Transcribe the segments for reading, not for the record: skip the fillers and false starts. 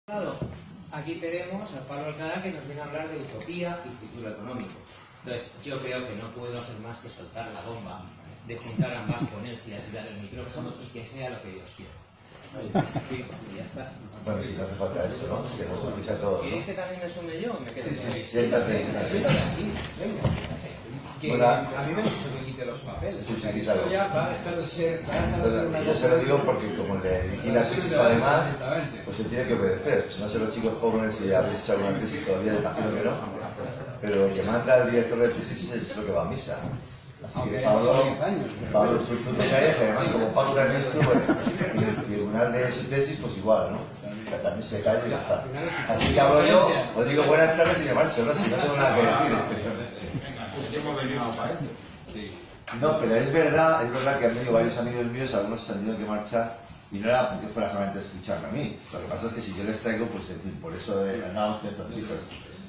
Aquí tenemos a Pablo Alcalá, que nos viene a hablar de utopía y futuro económico. Entonces, yo creo que no puedo hacer más que soltar la bomba de juntar ambas ponencias y dar el micrófono y que sea lo que Dios quiera. Sí, ya está. Bueno, si no hace falta eso, ¿no? Si nos escucha todo. ¿Queréis que también me sume yo? Me quedo Sí, siéntate. Siéntate aquí, venga. Que Bueno, a mí me ha dicho que quite los papeles. Sí, O sea, que quítalo. esto ya va a dejar de ser una Entonces, yo cosa. se lo digo porque como le dirigí la tesis además, Exactamente. pues se tiene que obedecer. No sé los chicos jóvenes si habéis hecho alguna tesis todavía, imagino que no. Pero el que manda el director de tesis es lo que va a misa. Así Aunque que haya pasado Pablo, 10 años. Pablo es fruto de calles, además como Pablo también estuvo en el tribunal de su tesis, pues igual, ¿no? También se calla y ya está. Así que hablo yo, os digo buenas tardes y me marcho, ¿no? Si no tengo nada que decir. Hemos venido para esto. No, pero es verdad que han venido varios amigos míos, algunos se han tenido que marchar y no era porque fuera solamente a escucharme a mí. Lo que pasa es que si yo les traigo, pues en fin, por eso andábamos con estas prisas.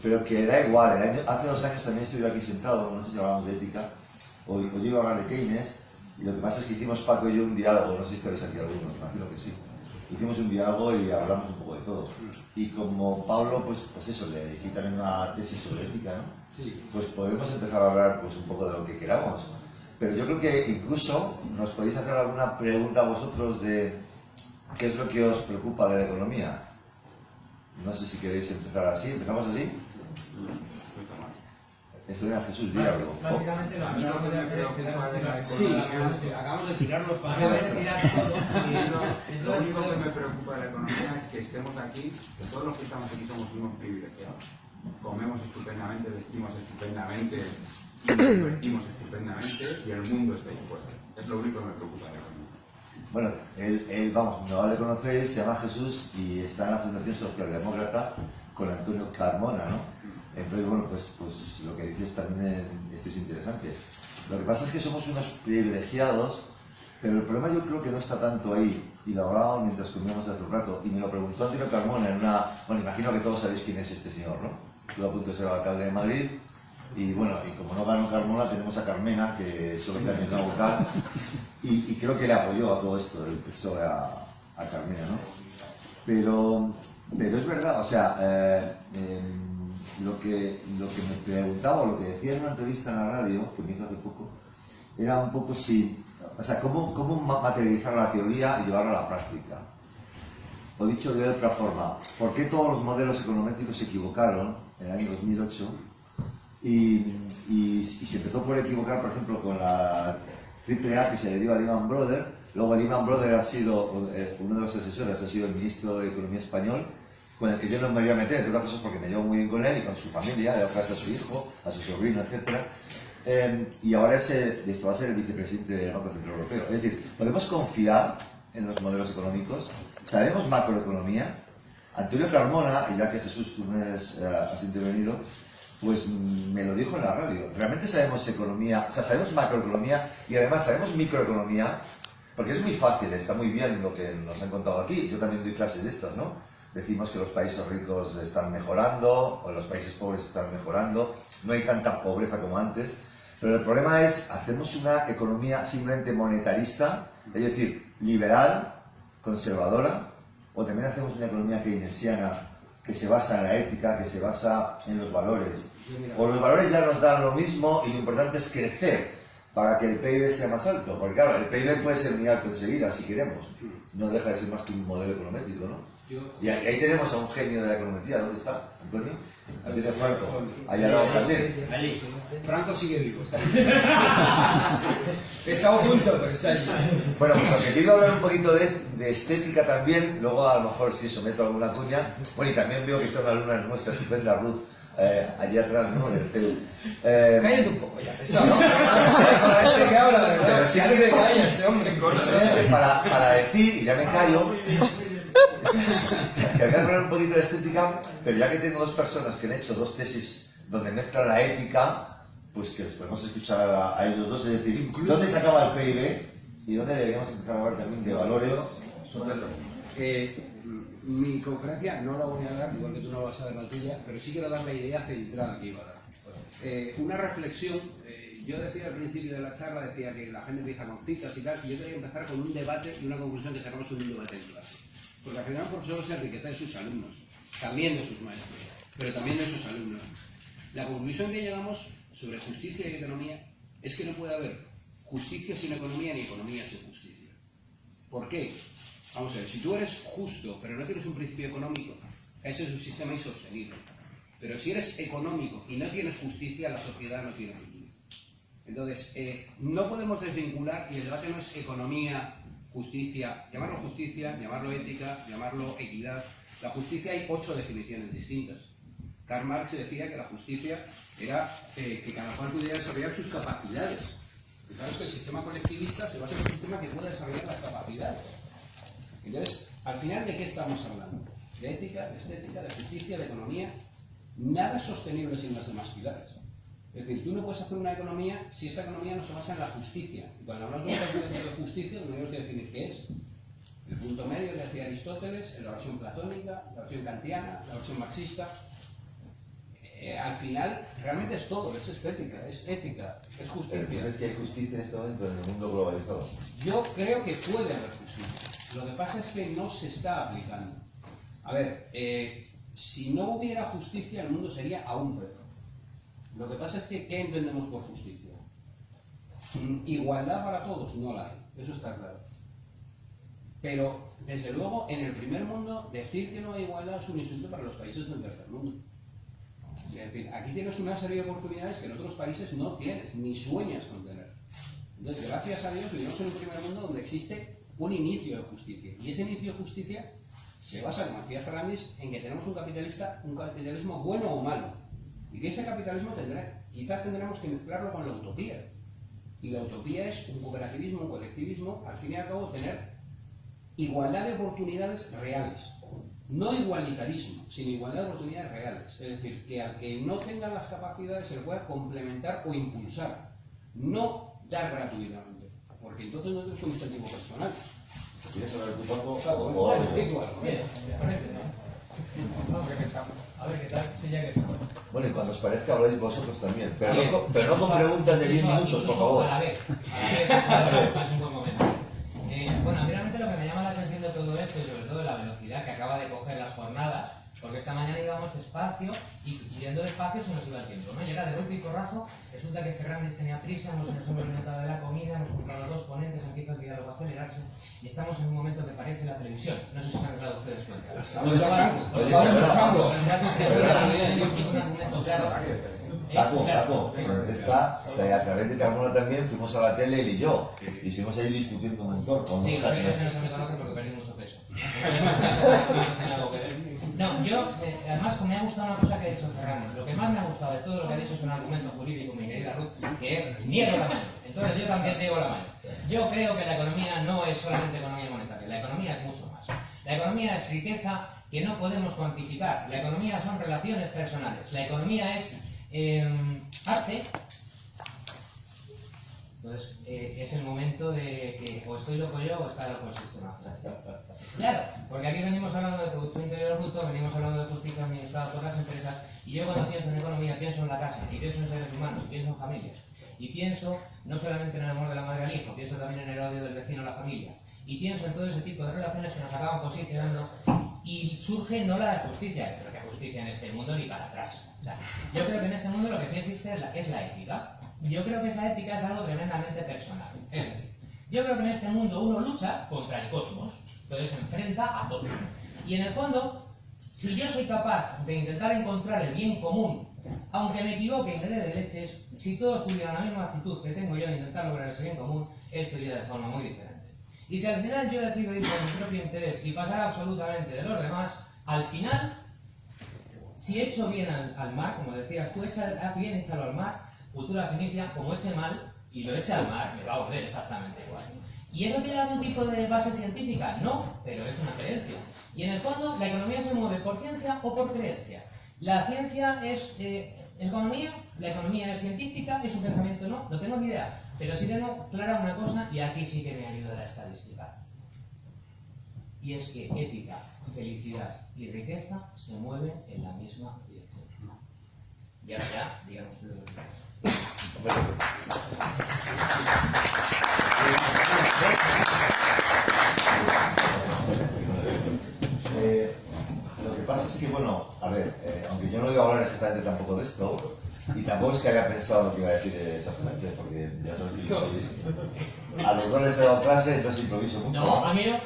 Pero que da igual, hace 2 años también estuve aquí sentado, no sé si hablábamos de ética, o yo iba a hablar de Keynes, y lo que pasa es que hicimos Paco y yo un diálogo, no sé si estaréis aquí algunos, imagino que sí. Hicimos un diálogo y hablamos un poco de todo. Y como Pablo, pues eso, le dirigí también una tesis sobre ética, ¿no? Sí. Pues podemos empezar a hablar pues un poco de lo que queramos. Pero yo creo que incluso nos podéis hacer alguna pregunta a vosotros de qué es lo que os preocupa de la economía. No sé si queréis empezar así. ¿Empezamos así? Esto era Jesús, di algo. Básicamente, A mí lo que me preocupa de la Sí, economía, acabamos de tirar los Acabo de papeles. tirar todo y lo entonces único que me preocupa de la economía es que estemos aquí, que todos los que estamos aquí somos unos privilegiados. Comemos estupendamente, vestimos estupendamente, invertimos estupendamente y el mundo está ahí fuera. Es lo único que me preocupa de la economía. Bueno, él, vamos, no le conocéis, se llama Jesús y está en la Fundación Socialdemócrata con Antonio Carmona, ¿no? Entonces, bueno, pues lo que dices también esto es interesante. Lo que pasa es que somos unos privilegiados, pero el problema yo creo que no está tanto ahí. Y lo hablábamos mientras comíamos hace un rato. Y me lo preguntó Antonio Carmona en una... Bueno, imagino que todos sabéis quién es este señor, ¿no? Estuvo a punto de ser alcalde de Madrid. Y bueno, y como no ganó Carmona, tenemos a Carmena, que solo también va a votar. Y creo que le apoyó a todo esto, el PSOE a Carmena, ¿no? Pero es verdad, o sea... Lo que me preguntaba, o lo que decía en una entrevista en la radio, que me hizo hace poco, era un poco si, o sea, cómo materializar la teoría y llevarla a la práctica. O dicho de otra forma, ¿por qué todos los modelos econométricos se equivocaron en el año 2008? Y se empezó por equivocar, por ejemplo, con la AAA que se le dio a Lehman Brothers. Luego Lehman Brothers ha sido, uno de los asesores ha sido el ministro de Economía español, con el que yo no me voy a meter, entre otras cosas porque me llevo muy bien con él y con su familia, de casa a su hijo, a su sobrino, etc. Y ahora esto va a ser el vicepresidente del Banco Central Europeo. Es decir, podemos confiar en los modelos económicos, sabemos macroeconomía. Antonio Carmona, y ya que Jesús tú has intervenido, pues me lo dijo en la radio. Realmente sabemos economía, o sea, sabemos macroeconomía y además sabemos microeconomía, porque es muy fácil, está muy bien lo que nos han contado aquí. Yo también doy clases de estas, ¿no? Decimos que los países ricos están mejorando o los países pobres están mejorando, no hay tanta pobreza como antes, pero el problema es, hacemos una economía simplemente monetarista, es decir, liberal, conservadora, o también hacemos una economía keynesiana que se basa en la ética, que se basa en los valores. O los valores ya nos dan lo mismo y lo importante es crecer para que el PIB sea más alto, porque claro, el PIB puede ser muy alto enseguida si queremos, no deja de ser más que un modelo econométrico, ¿no? Y ahí tenemos a un genio de la econometría. ¿Dónde está, Antonio? Antonio Franco. Allá al lado también. Allí. Franco sigue vivo. Está oculto, pero está allí. Bueno, pues aunque yo iba a hablar un poquito de estética también, luego a lo mejor si someto alguna cuña. Bueno, y también veo que está una alumna nuestra estupenda, Ruth, allí atrás, ¿no? Del CEU. Cállate un poco ya, pesado, ¿no? Solamente que habla, de verdad. Pero sí que te callas, ese hombre. para decir, y ya me callo, que voy a hablar un poquito de estética, pero ya que tengo 2 personas que han hecho 2 tesis donde mezclan la ética, pues que les podemos escuchar a ellos dos, es decir, ¿dónde se acaba el PIB? Y dónde deberíamos empezar a hablar también de valores. Mi conferencia no la voy a dar, igual que tú no vas a dar la tuya, pero sí quiero dar la idea central que iba a dar. Una reflexión, yo decía al principio de la charla, decía que la gente empieza con citas y tal, y yo quería empezar con un debate y una conclusión que sacamos en un debate en clase. Porque al final el profesor se enriquece de sus alumnos. también de sus maestros, pero también de sus alumnos. La conclusión que llegamos sobre justicia y economía es que no puede haber justicia sin economía ni economía sin justicia. ¿Por qué? Vamos a ver, si tú eres justo pero no tienes un principio económico, ese es un sistema insostenible. Pero si eres económico y no tienes justicia, la sociedad no tiene futuro. Entonces, no podemos desvincular, y el debate no es economía, justicia, llamarlo ética, llamarlo equidad. La justicia hay 8 definiciones distintas. Karl Marx decía que la justicia era que cada cual pudiera desarrollar sus capacidades. Y claro que el sistema colectivista se basa en un sistema que pueda desarrollar las capacidades. Entonces, al final, ¿de qué estamos hablando? De ética, de estética, de justicia, de economía. Nada es sostenible sin los demás pilares. Es decir, tú no puedes hacer una economía si esa economía no se basa en la justicia. Y cuando hablamos de un concepto de justicia, tenemos que definir qué es. El punto medio que decía Aristóteles, en la versión platónica, la versión kantiana, la versión marxista. Al final, realmente es todo, es estética, es ética, es justicia. ¿Crees que hay justicia en este momento en el mundo globalizado? Yo creo que puede haber justicia. Lo que pasa es que no se está aplicando. A ver, si no hubiera justicia, el mundo sería aún peor. Lo que pasa es que, ¿qué entendemos por justicia? Igualdad para todos, no la hay, eso está claro. Pero, desde luego, en el primer mundo, decir que no hay igualdad es un insulto para los países del tercer mundo. Es decir, aquí tienes una serie de oportunidades que en otros países no tienes, ni sueñas con tener. Entonces, gracias a Dios, vivimos en un primer mundo donde existe un inicio de justicia. Y ese inicio de justicia se basa, como decía Fernández, en que tenemos un capitalismo bueno o malo. Y que ese capitalismo quizás tendremos que mezclarlo con la utopía. Y la utopía es un cooperativismo, un colectivismo, al fin y al cabo, tener igualdad de oportunidades reales. No igualitarismo, sino igualdad de oportunidades reales. Es decir, que al que no tenga las capacidades se le pueda complementar o impulsar. No dar gratuitamente, porque entonces no es un incentivo personal. ¿Quieres hablar tú, Paco? Claro, A ver qué tal, sí, ya que estamos. Bueno, y cuando os parezca habláis vosotros también. Pero no con preguntas de 10 minutos, por favor. A la vez, es un buen momento. Bueno, a mí realmente lo que me llama la atención de todo esto, y sobre todo la velocidad que acaba de coger las jornadas, porque esta mañana íbamos despacio y yendo despacio se nos iba el tiempo, ¿no? Y ahora de golpe y porrazo, resulta que Fernández tenía prisa, nos hemos alimentado de la comida, hemos comprado 2 ponentes, empieza el diálogo a acelerarse y estamos en un momento que parece la televisión. No sé si se han dado ustedes cuenta. Estamos en Franco. Paco, está, a través de Carmona también fuimos a la tele él y yo, y estuvimos ahí discutiendo un montón. Sí, Javier no se me conoce porque perdí mucho peso. No, yo, además, me ha gustado una cosa que ha dicho Fernández. Lo que más me ha gustado de todo lo que ha dicho es un argumento jurídico, mi querida Ruth, que es niego la mano. Entonces yo también niego la mano. Yo creo que la economía no es solamente economía monetaria, la economía es mucho más. La economía es riqueza que no podemos cuantificar. La economía son relaciones personales. La economía es arte. Entonces, es el momento de que o estoy loco yo o está loco el sistema. Claro, porque aquí venimos hablando de Producto Interior Bruto, venimos hablando de justicia administrada por las empresas, y yo cuando pienso en economía pienso en la casa, y pienso en seres humanos, y pienso en familias, y pienso no solamente en el amor de la madre al hijo, pienso también en el odio del vecino a la familia, y pienso en todo ese tipo de relaciones que nos acaban posicionando, y surge no la justicia, pero que justicia en este mundo ni para atrás. O sea, yo creo que en este mundo lo que sí existe es la ética. Yo creo que esa ética es algo tremendamente personal. Es decir, yo creo que en este mundo uno lucha contra el cosmos, entonces se enfrenta a todo. Y en el fondo, si yo soy capaz de intentar encontrar el bien común, aunque me equivoque y me dé de leches, si todos tuvieran la misma actitud que tengo yo de intentar lograr ese bien común, esto iría de forma muy diferente. Y si al final yo decido ir por mi propio interés y pasar absolutamente de los demás, al final, si echo bien al mar, como decías tú, haz bien, échalo al mar, cultura fenicia, como eche mal y lo eche al mar, me va a volver exactamente igual. ¿Y eso tiene algún tipo de base científica? No, pero es una creencia. Y en el fondo, la economía se mueve por ciencia o por creencia. La ciencia es economía, la economía es científica, es un pensamiento no tengo ni idea. Pero sí tengo clara una cosa, y aquí sí que me ayuda la estadística. Y es que ética, felicidad y riqueza se mueven en la misma dirección. Y ahora ya, díganos ustedes lo que piensan. Lo que pasa es que, bueno, a ver, aunque yo no iba a hablar exactamente tampoco de esto, y tampoco es que haya pensado lo que iba a decir exactamente, porque ya sabes que a los dos les he dado clase, entonces improviso mucho. No, a mí no.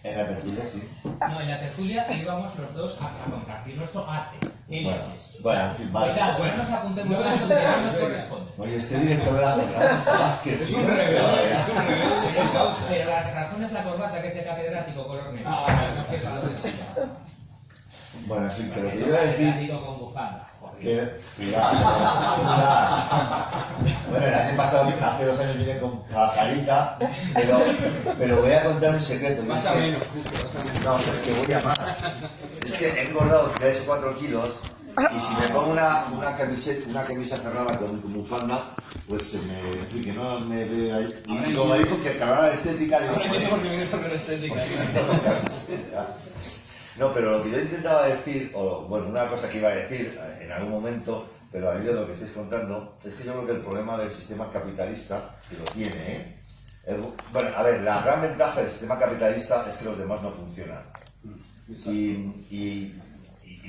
En la tertulia, sí. No, en la tertulia íbamos los dos a compartir nuestro arte. Bueno, en fin, vale. Cuidado, no nos apuntemos a esto que no nos corresponde. Oye, este director de la jornada es que... Es un rebelde, es un rebelde. Pero la razón es la corbata, que es de catedrático color negro. No, qué padre. Bueno, en fin, pero lo que yo iba a decir... Catedrático con bufanda. Que, cuidado. Bueno, el año pasado, hace 2 años vine con Pajarita, pero voy a contar un secreto. Más o menos, justo, más o menos. No, es que voy a más. Es que he engordado 3 o 4 kilos y si me pongo una camisa cerrada con bufanda, pues se me... En fin, que no me veo ahí. Y como me dijo que hablara de estética, digo... Ahora entiendo por qué vienes sobre la estética. No, pero lo que yo intentaba decir, o bueno, una cosa que iba a decir en algún momento, pero al hilo de lo que estáis contando, es que yo creo que el problema del sistema capitalista, que lo tiene, bueno, a ver, la gran ventaja del sistema capitalista es que los demás no funcionan. Y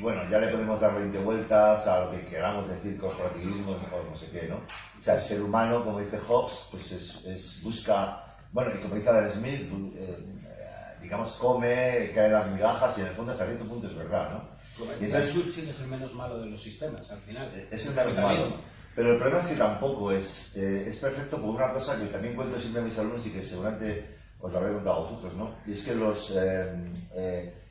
bueno, ya le podemos dar 20 vueltas a lo que queramos decir, corporativismo, mejor no sé qué, ¿no? O sea, el ser humano, como dice Hobbes, pues busca, bueno, y como dice Adam Smith, digamos, come, cae las migajas y en el fondo hasta cierto punto es verdad, ¿no? Y entonces Churchill es el menos malo de los sistemas, al final. Es el menos malo. Pero el problema es que tampoco es perfecto por una cosa que también cuento siempre a mis alumnos y que seguramente os lo habré contado a vosotros, ¿no? Y es que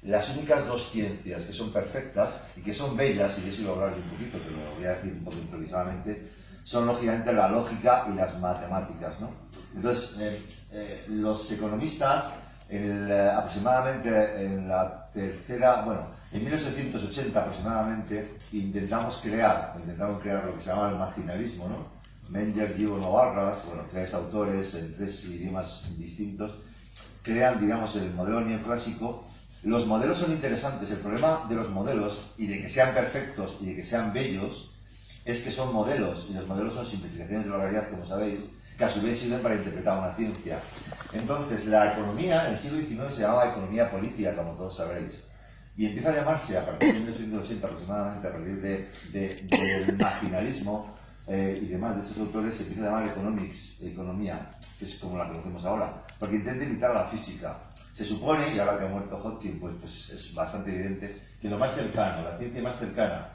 las únicas 2 ciencias que son perfectas y que son bellas, y de eso iba a hablar un poquito, pero lo voy a decir un poco improvisadamente, son lógicamente la lógica y las matemáticas, ¿no? Entonces, los economistas, aproximadamente en la tercera, bueno, en 1880 aproximadamente, intentaron crear lo que se llama el marginalismo, ¿no? Menger, Gibbon o Barras, bueno, 3 autores en 3 idiomas distintos, crean, digamos, el modelo neoclásico. Los modelos son interesantes. El problema de los modelos, y de que sean perfectos y de que sean bellos, es que son modelos, y los modelos son simplificaciones de la realidad, como sabéis, que a su vez sirven para interpretar una ciencia. Entonces, la economía en el siglo XIX se llamaba economía política, como todos sabréis, y empieza a llamarse, a partir de 1980 aproximadamente, a partir del marginalismo y demás de estos autores, se empieza a llamar economía, que es como la conocemos ahora, porque intenta imitar a la física. Se supone, y ahora que ha muerto Hodgkin, pues es bastante evidente, que lo más cercano, la ciencia más cercana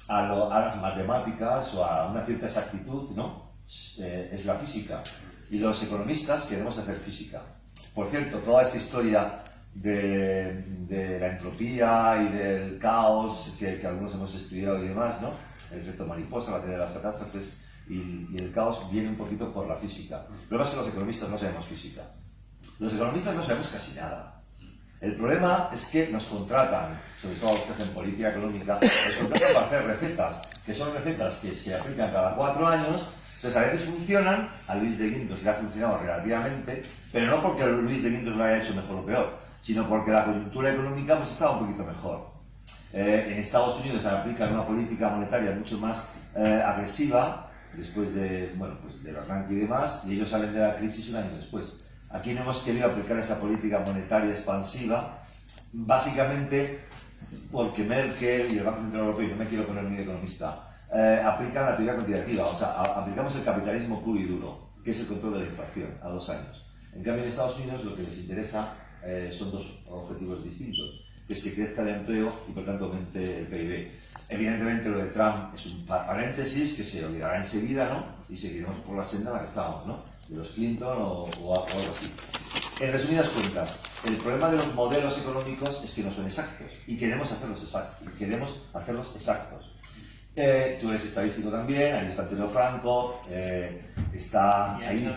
a las matemáticas o a una cierta exactitud, ¿no? Es la física. Y los economistas queremos hacer física. Por cierto, toda esta historia de la entropía y del caos que algunos hemos estudiado y demás, ¿no? El efecto mariposa, la teoría de las catástrofes y el caos viene un poquito por la física. El problema es que los economistas no sabemos física. Los economistas no sabemos casi nada. El problema es que nos contratan, sobre todo los que hacen política económica, nos contratan para hacer recetas, que son recetas que se aplican cada 4 años. Entonces a veces funcionan, a Luis de Guindos le ha funcionado relativamente, pero no porque Luis de Guindos lo haya hecho mejor o peor, sino porque la coyuntura económica pues estaba un poquito mejor. En Estados Unidos se aplica una política monetaria mucho más agresiva, después de, bueno, pues del arranque y demás, y ellos salen de la crisis un año después. Aquí no hemos querido aplicar esa política monetaria expansiva, básicamente porque Merkel y el Banco Central Europeo, y no me quiero poner muy economista, aplican la teoría cuantitativa, o sea, aplicamos el capitalismo puro y duro, que es el control de la inflación, a 2 años. En cambio, en Estados Unidos lo que les interesa son 2 objetivos distintos, que es que crezca el empleo y por tanto aumente el PIB. Evidentemente lo de Trump es un paréntesis que se olvidará enseguida, ¿no? Y seguiremos por la senda en la que estábamos, ¿no? De los Clinton o algo así. En resumidas cuentas, el problema de los modelos económicos es que no son exactos y queremos hacerlos exactos. Tú eres estadístico también, ahí está Antonio Franco, está ahí.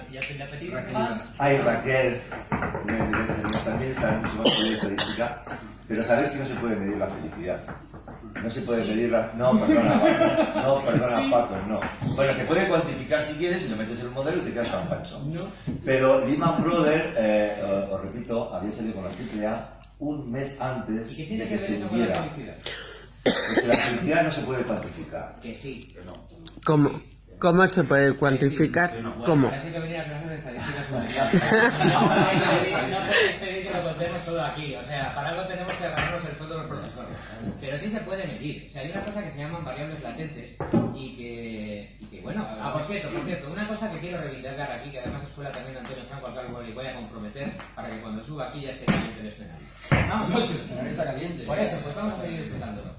Hay Raquel, también sabe mucho más de estadística, pero sabes que no se puede medir la felicidad. No se puede medir la... No, perdona, Paco, no. Bueno, se puede cuantificar si quieres, si lo metes en un modelo y te quedas tan pancho. Pero Lehman Brothers, os repito, había salido con la AAA un mes antes ¿Y qué tiene de que que ver se eso con la hundiera. felicidad? Porque la felicidad no se puede cuantificar. Que sí. ¿Cómo se puede cuantificar? ¿Cómo? Parece que venir a clases de estadística superior. No podéis pedir que lo contemos todo aquí. O sea, para algo tenemos que ganarnos el sueldo de los profesores. Pero sí se puede medir. O sea, hay una cosa que se llaman variables latentes y que bueno, por cierto, una cosa que quiero reivindicar aquí, que además escuela también de Antonio Franco, al cual le voy a comprometer para que cuando suba aquí ya esté caliente el escenario. Vamos a ver. El escenario está caliente. Por eso, pues vamos a seguir disfrutándolo.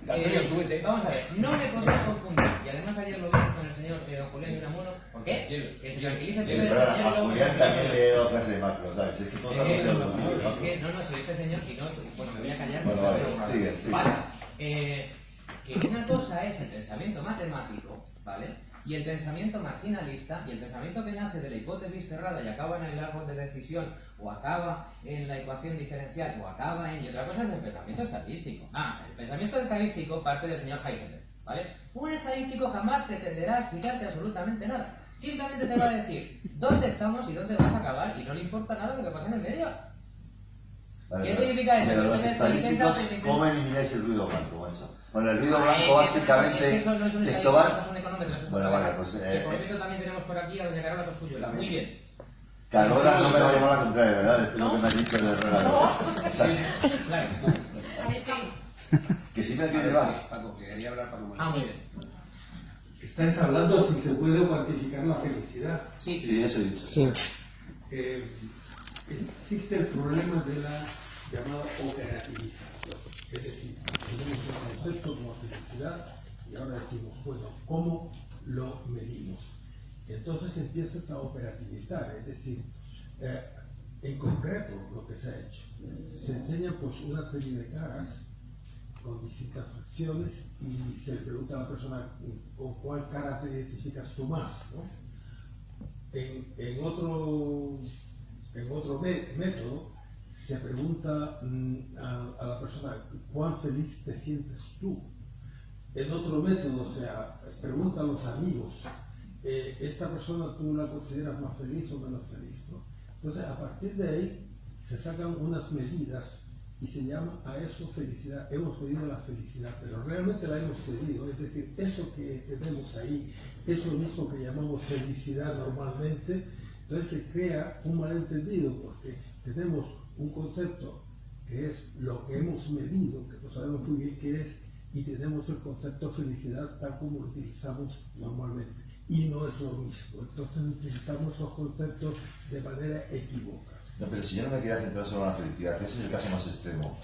Antonio, súbete. Vamos a ver, no me podéis confundir, y además ayer lo vimos con el señor don Julián Unamuno. ¿Por qué? Que se tranquilice primero el señor. A Julián también le he dado clase de macro, ¿sabes? Es que todos sabemos el Es que, no, si este señor, si no, bueno, me voy a callar. Bueno, vale, sigue. Pasa, que una cosa es el pensamiento matemático, ¿vale? Y el pensamiento marginalista, y el pensamiento que nace de la hipótesis cerrada y acaba en el árbol de decisión, o acaba en la ecuación diferencial, o acaba en... Y otra cosa es el pensamiento estadístico. El pensamiento estadístico parte del señor Heisenberg, ¿vale? Un estadístico jamás pretenderá explicarte absolutamente nada. Simplemente te va a decir dónde estamos y dónde vas a acabar, y no le importa nada lo que pasa en el medio. Vale, ¿Qué significa eso? Pero Que los ustedes estadísticos, intentan- ¿cómo elimináis el ruido blanco, macho? Bueno, el ruido blanco básicamente... Es que eso no es un esto estadístico, va... eso es un económetro, eso es Bueno, un vale, programa. pues... Que por cierto también tenemos por aquí a doña Carola Cosculluela. Muy bien. Carola no me va a llamar a la contraria, ¿verdad? Después lo que me ha dicho de Herrera. Claro. Que sí me quiere llevar. Paco, que quería hablar Paco Manuel. Muy bien. Estáis hablando si se puede cuantificar la felicidad. Sí, Sí, eso he dicho. Sí. Existe el problema de la llamada operativización. Es decir, tenemos un concepto como felicidad y ahora decimos, bueno, ¿cómo lo medimos? Entonces empiezas a operativizar, es decir, en concreto lo que se ha hecho. Se enseña pues una serie de caras con distintas fracciones y se le pregunta a la persona con cuál cara te identificas tú más, ¿no? En otro método se pregunta a la persona cuán feliz te sientes tú. En otro método se pregunta a los amigos, ¿esta persona tú la consideras más feliz o menos feliz, ¿no? Entonces, a partir de ahí se sacan unas medidas y se llama a eso felicidad. Hemos pedido la felicidad, pero realmente la hemos pedido. Es decir, eso que tenemos ahí es lo mismo que llamamos felicidad normalmente. Entonces se crea un malentendido porque tenemos un concepto que es lo que hemos medido, que no sabemos muy bien qué es, y tenemos el concepto felicidad tal como lo utilizamos normalmente. Y no es lo mismo. Entonces utilizamos los conceptos de manera equivocada. No, pero si yo no me quería centrar solo en la felicidad, ese es el caso más extremo.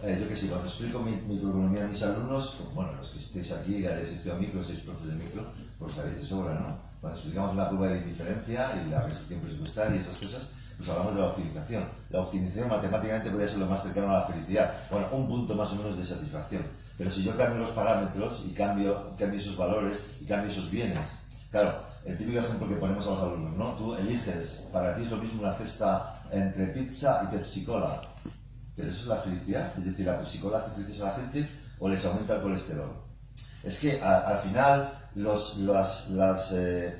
Yo que sé, cuando explico microeconomía a mis alumnos, pues, bueno, los que estéis aquí, ya habéis estudiado micro, sois profes de micro, pues sabéis de sobra, ¿no? Cuando explicamos la curva de indiferencia y la restricción presupuestaria y esas cosas, pues hablamos de la optimización. La optimización matemáticamente podría ser lo más cercano a la felicidad. Bueno, un punto más o menos de satisfacción. Pero si yo cambio los parámetros y cambio esos valores y cambio esos bienes, claro, el típico ejemplo que ponemos a los alumnos, ¿no? Tú eliges, para ti es lo mismo una cesta entre pizza y Pepsi Cola. Pero eso es la felicidad, es decir, la Pepsi Cola hace felices a la gente o les aumenta el colesterol. Es que al final las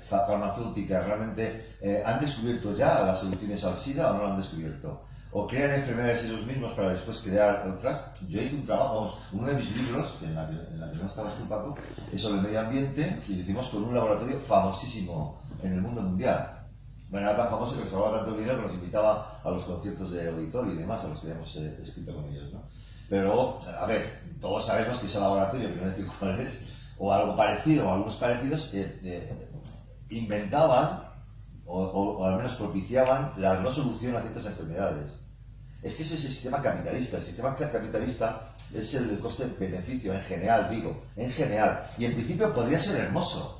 farmacéuticas realmente han descubierto ya las soluciones al SIDA o no lo han descubierto. O crean enfermedades ellos mismos para después crear otras. Yo hice un trabajo, vamos, uno de mis libros, en la que no estabas tú, Paco, es sobre el medio ambiente y lo hicimos con un laboratorio famosísimo en el mundo mundial. Bueno, era tan famoso que nos ahorraba tanto dinero que nos invitaba a los conciertos de auditorio y demás, a los que habíamos escrito con ellos, ¿no? Pero luego, a ver, todos sabemos que ese laboratorio, que no decir cuál es, o algo parecido, o algunos parecidos, inventaban, o al menos propiciaban, la no solución a ciertas enfermedades. Es que ese es el sistema capitalista. El sistema capitalista es el coste-beneficio, en general, digo, en general. Y en principio podría ser hermoso.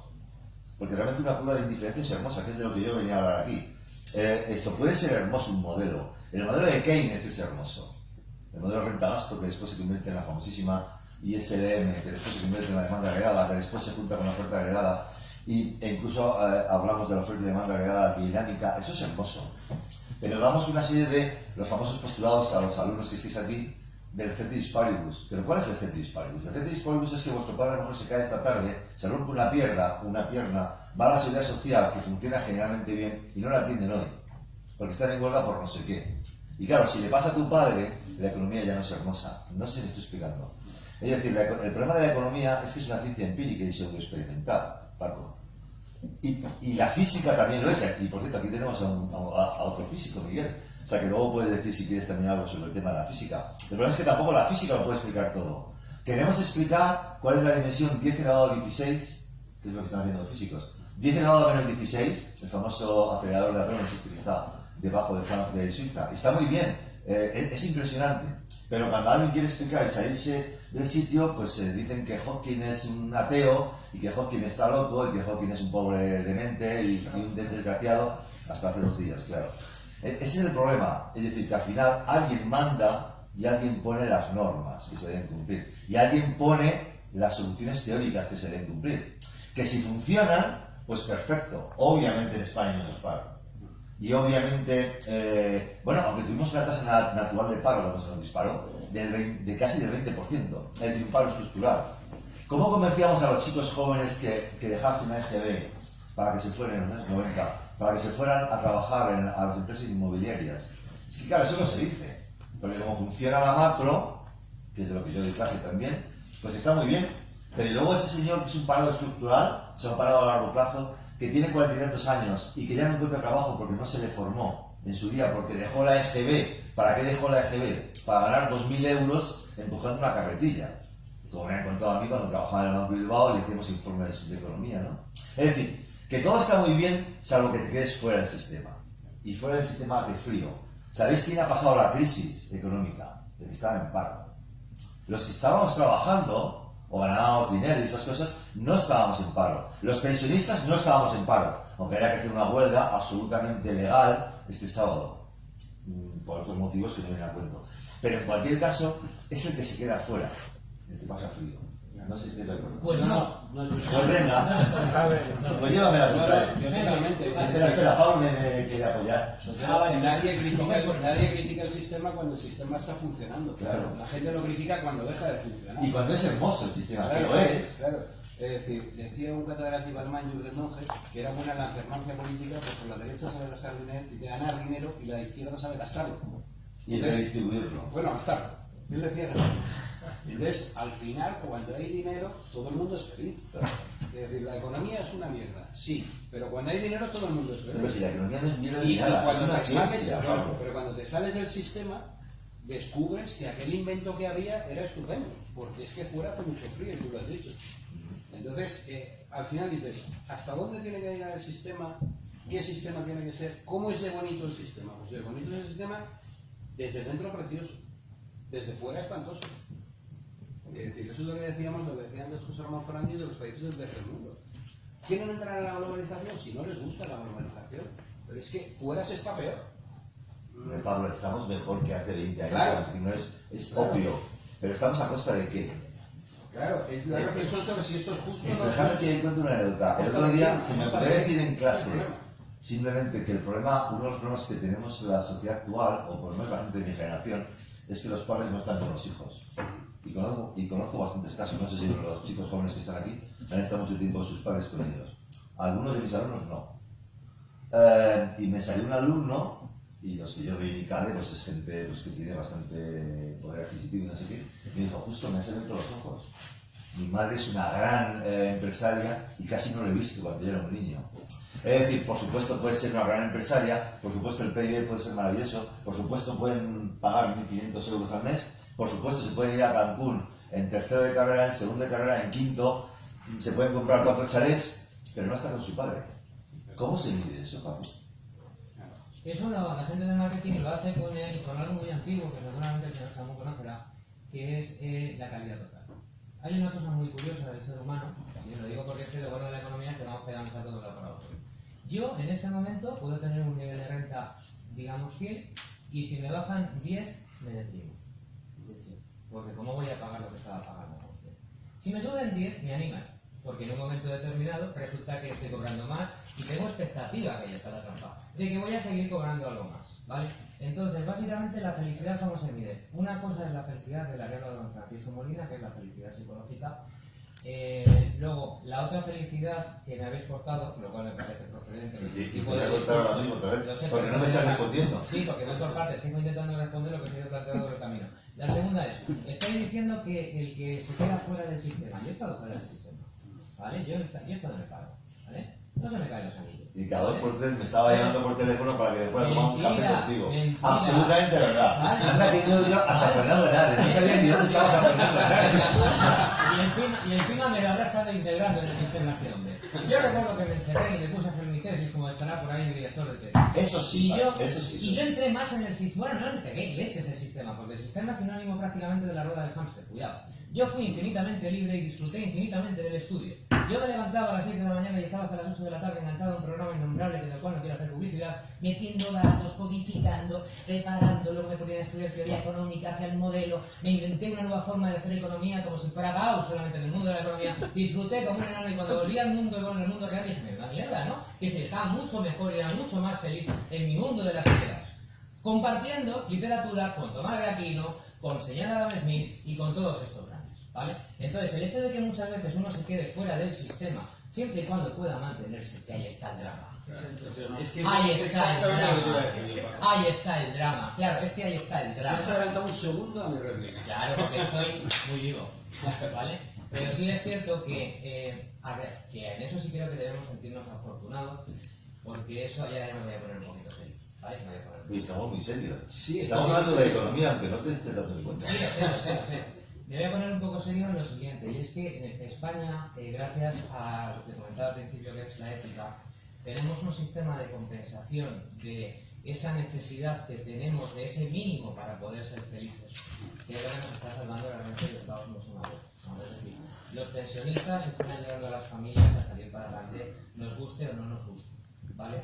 Porque realmente una curva de indiferencia es hermosa, que es de lo que yo venía a hablar aquí. Esto puede ser hermoso un modelo. El modelo de Keynes es hermoso. El modelo renta-gasto, que después se convierte en la famosísima ISLM, que después se convierte en la demanda agregada, que después se junta con la oferta agregada, e incluso hablamos de la oferta y demanda agregada dinámica. Eso es hermoso. Pero damos una serie de los famosos postulados a los alumnos que estéis aquí, del ceteris paribus. ¿Pero cuál es el ceteris paribus? El ceteris paribus es que vuestro padre a lo mejor se cae esta tarde, se rompe una pierna, va a la seguridad social, que funciona generalmente bien, y no la atienden hoy, porque están en huelga por no sé qué. Y claro, si le pasa a tu padre, la economía ya no es hermosa. No sé si me estoy explicando. Es decir, el problema de la economía es que es una ciencia empírica y pseudoexperimental, Paco. Y la física también lo es. Y por cierto, aquí tenemos a otro físico, Miguel. O sea que luego puedes decir si quieres terminar algo sobre el tema de la física. El problema es que tampoco la física lo puede explicar todo. Queremos explicar cuál es la dimensión 10 elevado a 16, que es lo que están haciendo los físicos. 10 elevado a menos 16, el famoso acelerador de hadrones este que está debajo de Suiza. Está muy bien, es impresionante. Pero cuando alguien quiere explicar y salirse del sitio, pues dicen que Hawking es un ateo y que Hawking está loco y que Hawking es un pobre demente y un desgraciado hasta hace 2 días, claro. Ese es el problema. Es decir, que al final alguien manda y alguien pone las normas que se deben cumplir. Y alguien pone las soluciones teóricas que se deben cumplir. Que si funcionan, pues perfecto. Obviamente en España no nos paro. Y obviamente, bueno, aunque tuvimos una tasa natural de paro cuando se nos disparó, de casi del 20%, es decir, un paro estructural. ¿Cómo convencíamos a los chicos jóvenes que dejasen la EGB para que se fueran en los años 90, para que se fueran a trabajar a las empresas inmobiliarias? Es que claro, eso no se dice, porque como funciona la macro, que es de lo que yo doy clase también, pues está muy bien. Pero luego ese señor que es un parado estructural, o sea, un parado a largo plazo, que tiene 42 años y que ya no encuentra trabajo porque no se le formó en su día, porque dejó la EGB. ¿Para qué dejó la EGB? Para ganar 2.000 euros empujando una carretilla. Como me han contado a mí cuando trabajaba en el Banco Bilbao y hacíamos informes de economía, ¿no? Es decir, que todo está muy bien, salvo que te quedes fuera del sistema. Y fuera del sistema hace frío. ¿Sabéis quién ha pasado la crisis económica? El que estaba en paro. Los que estábamos trabajando o ganábamos dinero y esas cosas, no estábamos en paro. Los pensionistas no estábamos en paro, aunque haya que hacer una huelga absolutamente legal este sábado, por otros motivos que no vienen a cuento. Pero en cualquier caso, es el que se queda fuera, el que pasa frío. No sé si estoy de acuerdo. Pues no. Pues venga, pues llévame la tuya. Yo totalmente. Espera, Pablo me quiere apoyar. Nadie critica el sistema cuando el sistema está funcionando. Claro. La gente lo critica cuando deja de funcionar. Y cuando es hermoso el sistema, Claro, que lo es. Claro. Es decir, decía un catedrático alemán, Jürgen Monge, que era buena la alternancia política porque la derecha sabe ganar dinero y la izquierda sabe gastarlo. Y redistribuirlo. Bueno, gastarlo. Él decía gastarlo. Entonces, al final, cuando hay dinero, todo el mundo es feliz. Es decir, la economía es una mierda, sí, pero cuando hay dinero, todo el mundo es feliz. Pero si la economía no es mierda Y ni nada, cuando es una te sales, ciencia, claro, Pablo. pero cuando te sales del sistema, descubres que aquel invento que había era estupendo, porque es que fuera hace mucho frío, y tú lo has dicho. Entonces, al final dices, ¿hasta dónde tiene que llegar el sistema? ¿Qué sistema tiene que ser? ¿Cómo es de bonito el sistema? Pues de bonito es el sistema desde dentro precioso, desde fuera espantoso. Es decir, eso es lo que decíamos, lo que decía antes José Ramón Fernández de los países del tercer mundo. ¿Quieren entrar en la globalización? Si no les gusta la globalización. Pero es que fuera se está peor. Pablo, estamos mejor que hace 20 años. Claro. Es obvio. Pero estamos a costa de qué. Claro, es la reflexión sobre si esto es justo o no. Déjame que encuentre una anécdota. El otro día se me ocurrió decir en clase simplemente que el problema, uno de los problemas que tenemos en la sociedad actual, o por lo menos la gente de mi generación, es que los padres no están con los hijos. Y conozco bastantes casos, no sé si los chicos jóvenes que están aquí han estado mucho tiempo con sus padres con ellos. Algunos de mis alumnos no. Y me salió un alumno, y los que yo doy en ICADE, pues es gente pues, que tiene bastante poder adquisitivo y no sé qué, me dijo, justo me han abierto los ojos. Mi madre es una gran empresaria y casi no lo he visto cuando yo era un niño. Es decir, por supuesto puede ser una gran empresaria, por supuesto el PIB puede ser maravilloso, por supuesto pueden pagar 1.500 euros al mes, por supuesto se pueden ir a Cancún en tercero de carrera, en segundo de carrera, en quinto, se pueden comprar 4 chalés, pero no están con su padre. ¿Cómo se mide eso, Pablo? Eso la gente de marketing lo hace con algo muy antiguo, que seguramente el señor Samu conocerá, que es la calidad total. Hay una cosa muy curiosa del ser humano, y lo digo porque es que lo bueno de la economía es que vamos pegando todo de un lado para otro. Yo, en este momento, puedo tener un nivel de renta, digamos, 100, y si me bajan 10, me deprimo. Porque ¿cómo voy a pagar lo que estaba pagando con 100? Si me suben 10, me animan, porque en un momento determinado resulta que estoy cobrando más y tengo expectativa, que ya está la trampa, de que voy a seguir cobrando algo más, ¿vale? Entonces, básicamente, la felicidad, ¿cómo se mide? Una cosa es la felicidad de la que habla don Francisco Molina, que es la felicidad psicológica. Luego, la otra felicidad que me habéis cortado, lo cual me parece procedente. Y voy a cortar ahora mismo otra vez, porque no me estás respondiendo. Sí, porque voy por partes, estoy intentando responder lo que se ha ido planteando del camino. La segunda es, estáis diciendo que el que se queda fuera del sistema, yo he estado fuera del sistema, ¿vale? Yo he estado en el paro, ¿vale? No se me caen los anillos. Y cada 2 por 3 me estaba llamando por teléfono para que me fuera a tomar un café Mentira, contigo. mentira. Absolutamente verdad. Vale. Anda que yo iba a San Fernando de Henares. No sabía ni dónde estaba San Fernando de Henares. Y encima me lo habrá estado integrando en el sistema este hombre. Yo recuerdo que me encerré y me puse a hacer mi tesis, como estará por ahí mi director de tesis. Eso sí, Y yo, eso sí. y yo entré más en el sistema. Bueno, no le pegué leches el sistema, porque el sistema es sinónimo prácticamente de la rueda del hámster, cuidado. Yo fui infinitamente libre y disfruté infinitamente del estudio. Yo me levantaba a las 6 de la mañana y estaba hasta las 8 de la tarde enganchado a un programa innombrable del cual no quiero hacer publicidad, metiendo datos, codificando, preparando, luego me ponía a estudiar teoría económica, hacia el modelo, me inventé una nueva forma de hacer economía como si fuera Gauss solamente en el mundo de la economía, disfruté como un enano y cuando volví al mundo y en el mundo real dije, me da mierda, ¿no? Que estaba mucho mejor y era mucho más feliz en mi mundo de las ideas, compartiendo literatura con Tomás de Aquino, con señor Adam Smith y con todos estos grandes. ¿Vale? Entonces, el hecho de que muchas veces uno se quede fuera del sistema, siempre y cuando pueda mantenerse, que ahí está el drama. Es que Ahí es está el exactamente lo que te iba a drama. decir. Ahí está el drama. Claro, es que ahí está el drama. Has adelantado un segundo a mi réplica. Claro, porque estoy muy vivo. ¿Vale? Pero sí es cierto que, que en eso sí creo que debemos sentirnos afortunados, porque eso ya me voy a poner un poquito serio. ¿Vale? Me voy a poner... Uy, estamos muy serios. Sí, estamos hablando de economía, aunque no te estés dando cuenta. Sí, lo sé. Me voy a poner un poco serio en lo siguiente, y es que en España, gracias a lo que comentaba al principio que es la ética, tenemos un sistema de compensación de esa necesidad que tenemos, de ese mínimo para poder ser felices, que es lo que nos está salvando realmente de Estados Unidos una vez. Es decir, los pensionistas están ayudando a las familias a salir para adelante, nos guste o no nos guste, ¿vale?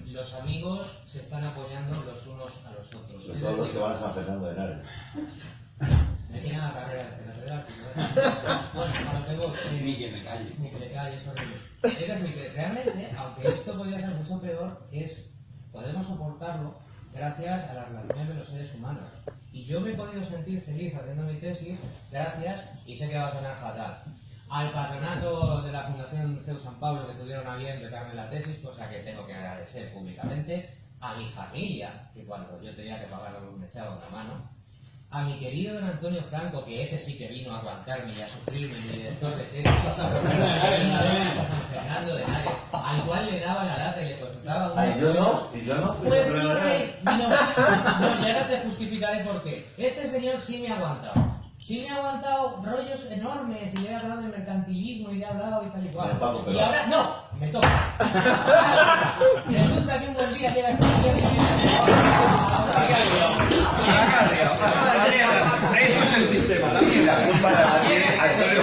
Los amigos se están apoyando los unos a los otros. Sobre todo los que van a San Fernando de Henares. Me tiene la carrera de catedral. Bueno, a lo que voy. Ni que me calle. Ni que le calle, es horrible. Es decir, que realmente, aunque esto podría ser mucho peor, podemos soportarlo gracias a las relaciones de los seres humanos. Y yo me he podido sentir feliz haciendo mi tesis gracias, y sé que va a sonar fatal, al patronato de la Fundación CEU San Pablo que tuvieron a bien becarme la tesis, cosa que tengo que agradecer públicamente, a mi familia, que cuando yo tenía que pagarlo me echaba una mano, a mi querido don Antonio Franco, que ese sí que vino a aguantarme y a sufrirme, mi director de tesis, a San Fernando de Henares, al cual le daba la lata y le consultaba Ah, ¿y yo no? ¿Y yo no? Pues mi rey, no, y ahora te justificaré por qué. Este señor sí me ha aguantado. Sí me ha aguantado rollos enormes y le he hablado de mercantilismo y le he hablado y tal y cual. Y ahora, no, me toca. Resulta que un buen día llega este señor y Eso es el sistema, la mierda. La culpa la tiene Antonio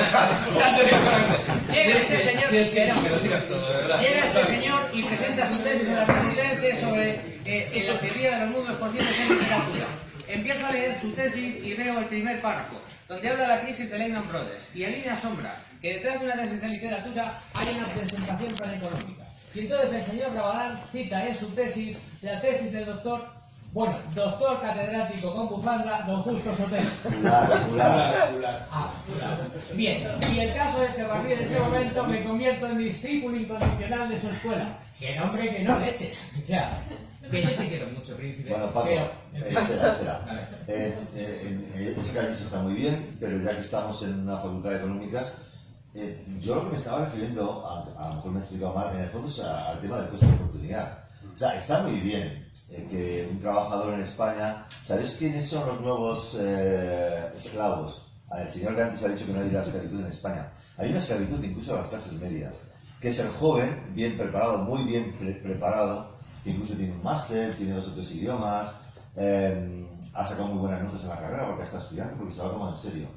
Franco. Llega este señor, Si es que no, me lo tiras todo, de verdad. llega este señor y presenta su tesis en la Complutense sobre la teoría de los mundos conscientes en literatura. Empiezo a leer su tesis y veo el primer párrafo, donde habla de la crisis de Lehman Brothers, y en línea sombra que detrás de una tesis de literatura hay una presentación económica. Y entonces el señor Rabadán cita en su tesis la tesis del doctor catedrático con bufanda, don Justo Sotelo. Bien, y el caso es que a partir de ese momento me convierto en discípulo incondicional de su escuela. Que nombre, que no leches. O sea, que yo te quiero mucho, príncipe. Bueno, Paco, pero... espera. Ese cariño está muy bien, pero ya que estamos en una facultad de económicas, yo lo que me estaba refiriendo, a lo mejor me he explicado mal, en el fondo es al tema del coste de oportunidad. O sea, está muy bien que un trabajador en España... ¿Sabéis quiénes son los nuevos esclavos? El señor que antes ha dicho que no hay la esclavitud en España. Hay una esclavitud incluso de las clases medias, que es el joven, bien preparado, muy bien preparado, que incluso tiene un máster, tiene 2 o 3 idiomas, ha sacado muy buenas notas en la carrera porque está estudiando, porque se lo ha tomado en serio.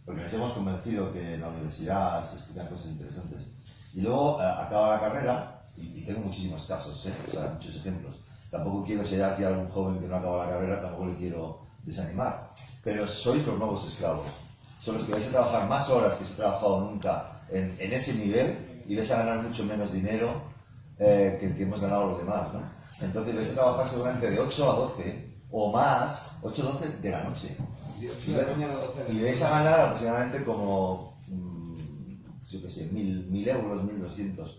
Porque les hemos convencido que en la universidad se explican cosas interesantes. Y luego acaba la carrera, y tengo muchísimos casos, o sea, muchos ejemplos. Tampoco quiero, si hay aquí algún joven que no acaba la carrera, tampoco le quiero desanimar. Pero sois los nuevos esclavos. Son los que vais a trabajar más horas que se ha trabajado nunca en ese nivel y vais a ganar mucho menos dinero que el que hemos ganado los demás, ¿no? Entonces vais a trabajar seguramente de 8 a 12 o más, 8 a 12 de la noche. Y vais a ganar aproximadamente como, yo qué sé, 1.000 euros, 1.200.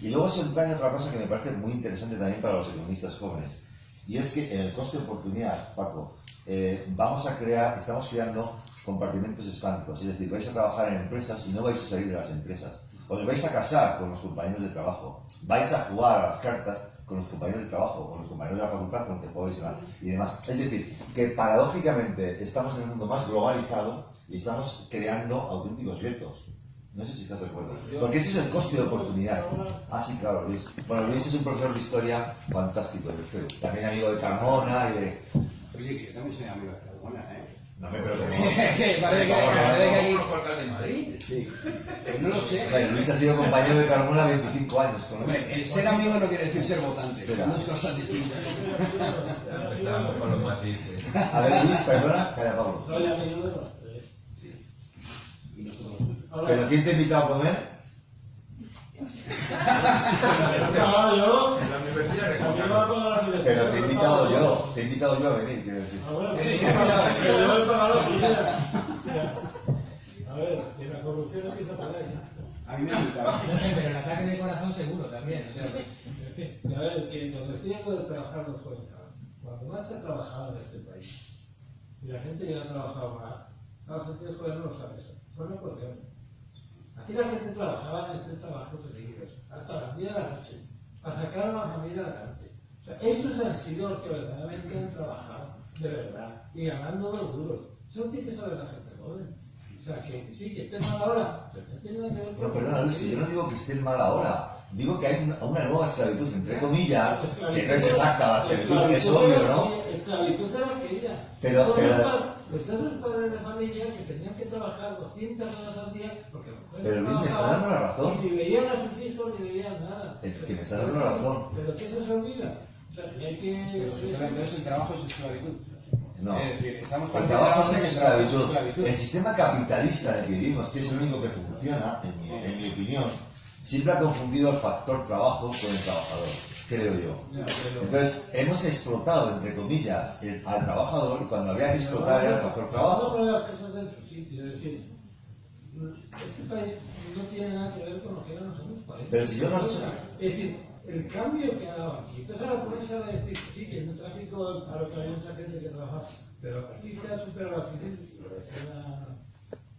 Y luego se entraña otra cosa que me parece muy interesante también para los economistas jóvenes. Y es que en el coste de oportunidad, Paco, estamos creando compartimentos estancos. Es decir, vais a trabajar en empresas y no vais a salir de las empresas. os vais a casar con los compañeros de trabajo, vais a jugar a las cartas con los compañeros de trabajo, con los compañeros de la facultad con los que jugáis y demás. Es decir, que paradójicamente estamos en el mundo más globalizado y estamos creando auténticos guetos. No sé si estás de acuerdo. Porque ese es el coste de oportunidad. Ah, sí, claro, Luis. Bueno, Luis es un profesor de historia fantástico, yo creo. También amigo de Carmona y de... Oye, que yo también soy amigo de Carmona, ¿eh? No me pero Parece que aquí... de Madrid. Sí. No lo sé. Bueno, Luis ha sido compañero de Carmona 25 años. Hombre, el ser amigo no quiere decir ser votante. Son dos cosas distintas. Empezamos con los matices. A ver, Luis, perdona, calla, Pablo. Soy amigo de los tres. Y nosotros. ¿Pero quién te ha invitado a comer? Yo. En la universidad Amigo recogemos. con la universidad. Pero te he invitado yo. Te he invitado yo a venir, quiero decir. Ah, bueno, pero yo he pagado la primera. A ver, que la corrupción empieza por ahí. A mí me ha invitado. No sé, pero el ataque de corazón seguro también. O sea, En fin, a ver, que nos decían lo de trabajar los jóvenes. Cuando más se ha trabajado en este país y la gente ya ha trabajado más, la gente joven no lo sabe eso. Fue una cuestión. Aquí la gente trabajaba en 3 trabajos seguidos, hasta las 10 de la noche, para sacar a la familia adelante. O sea, esos han sido los que verdaderamente han trabajado, de verdad, y ganando los duros. Eso lo tiene que saber la gente joven. O sea, que sí, que esté mal ahora, pero no tiene nada que ver No, perdona, Luis, que yo no digo que esté mal ahora. Digo que hay una nueva esclavitud, entre comillas, que no es exacta la esclavitud, es obvio, ¿no? Esclavitud era aquella. Pero- Todos los padres de familia que tenían que trabajar 200 horas al día porque los jóvenes Pero, Luis, me está trabajaban dando la razón. y ni veían a sus hijos ni veían nada. Que me está dando la razón. Pero que eso se olvida. O sea, que hay que... Pero entonces el trabajo es esclavitud. No. Es decir, estamos El partiendo de la trabajo base es que el trabajo es esclavitud. El sistema capitalista en el que vivimos, que es el único que funciona, en mi opinión, siempre ha confundido el factor trabajo con el trabajador, creo yo. Entonces, hemos explotado, entre comillas, al trabajador cuando había que explotar era el factor Vamos a trabajo. poner las cosas en su sitio. Es decir, este país no tiene nada que ver con lo que eran los años 40. Pero si yo no lo sé. Es decir, el cambio que ha dado aquí. Entonces ahora ponerse a decir que sí, que en el tráfico, a lo que hay mucha gente que trabaja, pero aquí se ha superado la crisis,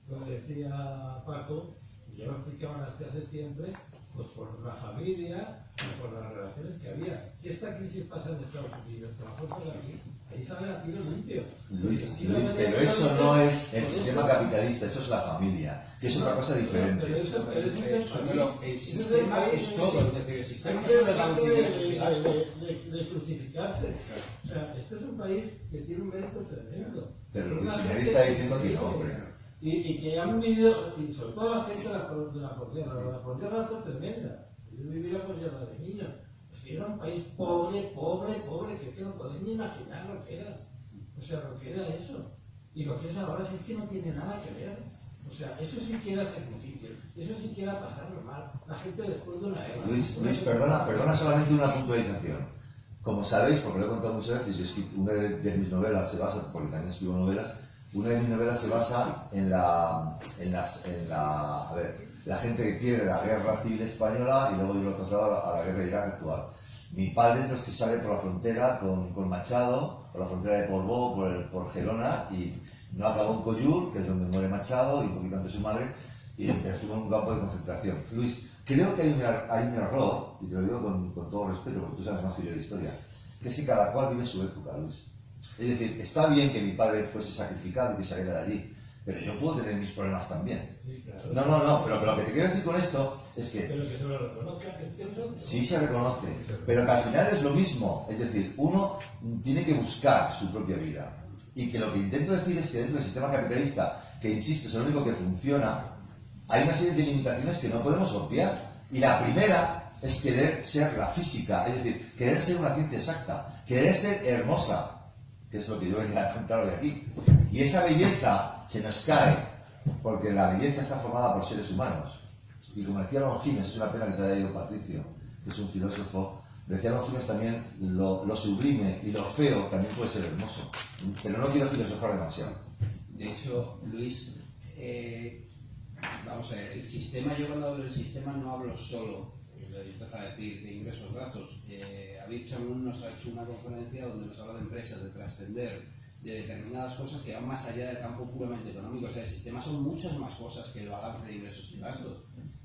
lo decía Paco, y yo lo explicaba las clases siempre, pues por la familia y por las relaciones que había. Si esta crisis pasa en Estados Unidos, trabajos por aquí, ahí sale a tiro limpio. Luis, pero eso no es el sistema capitalista, eso es la familia, que es otra cosa diferente. Pero eso El sistema es todo, es decir, el sistema no es una reducción de esos gastos. de crucificarse. O sea, este es un país que tiene un mérito tremendo. Pero Luis, Una si nadie gente está diciendo que no, hombre. Y que han vivido, y sobre todo la gente de la posguerra fue tremenda. Yo viví la posguerra de niño. Es que era un país pobre, que no podéis ni imaginar lo que era. O sea, lo que era eso. Y lo que es ahora, si es que no tiene nada que ver. O sea, eso sí que era sacrificio, eso sí que era pasarlo mal. La gente después de una guerra. Luis, perdona solamente una puntualización. Como sabéis, porque lo he contado muchas veces, es que una de mis novelas se basa, porque también escribo novelas, una de mis novelas se basa en la gente que pierde la guerra civil española y luego yo lo traslado a la guerra de Irak actual. Mi padre es de los que sale por la frontera con Machado, por la frontera de Portbou, por Gerona, y no acabó en Collur, que es donde muere Machado, y un poquito antes su madre, y estuvo en un campo de concentración. Luis, creo que hay un error, y te lo digo con todo respeto, porque tú sabes más que yo de historia, que es que cada cual vive su época, Luis. Es decir, está bien que mi padre fuese sacrificado y que saliera de allí, pero yo puedo tener mis problemas también. Sí, claro. No, pero lo que te quiero decir con esto es que Pero que se lo reconozca, es que eso... sí se reconoce, pero que al final es lo mismo. Es decir, uno tiene que buscar su propia vida. Y que lo que intento decir es que dentro del sistema capitalista, que insisto, es el único que funciona, hay una serie de limitaciones que no podemos obviar. Y la primera es querer ser la física, es decir, querer ser una ciencia exacta, querer ser hermosa, que es lo que yo venía a contar hoy aquí. Y esa belleza se nos cae, porque la belleza está formada por seres humanos. Y como decía Longinos, es una pena que se haya ido Patricio, que es un filósofo, decía Longinos también, lo sublime y lo feo también puede ser hermoso. Pero no quiero filosofar demasiado. De hecho, Luis, vamos a ver, el sistema, yo cuando hablo del sistema no hablo solo, empieza a decir, de ingresos, gastos. Avir Chamun nos ha hecho una conferencia donde nos habla de empresas, de trascender, de determinadas cosas que van más allá del campo puramente económico. O sea, el sistema son muchas más cosas que el balance de ingresos y gastos.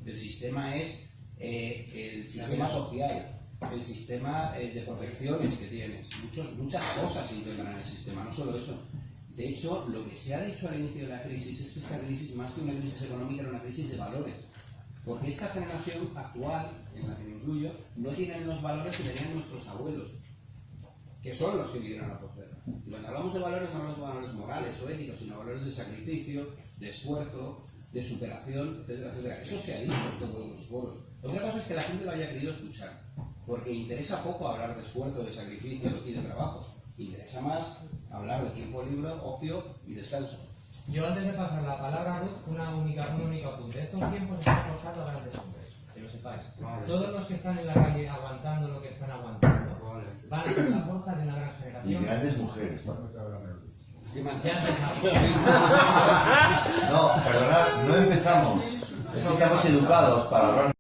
El sistema es el sistema social, el sistema de protecciones que tienes. Muchas cosas se integran en el sistema, no solo eso. De hecho, lo que se ha dicho al inicio de la crisis es que esta crisis, más que una crisis económica, era una crisis de valores. Porque esta generación actual, en la que me incluyo, no tienen los valores que tenían nuestros abuelos, que son los que vivieron la posguerra. Y cuando hablamos de valores, no hablamos de valores morales o éticos, sino valores de sacrificio, de esfuerzo, de superación, etcétera, etcétera. Eso se ha dicho en todos los foros. Otra cosa es que la gente lo haya querido escuchar, porque interesa poco hablar de esfuerzo, de sacrificio y de trabajo. Interesa más hablar de tiempo libre, ocio y descanso. Yo antes de pasar la palabra a Ruth, un único apunte. Estos tiempos están forzando a grandes hombres, que lo sepáis. Vale. Todos los que están en la calle aguantando lo que están aguantando van a ser la forja de una gran Y generación. grandes mujeres. Ya empezamos. No, perdonad, no empezamos. Es que estamos educados para hablar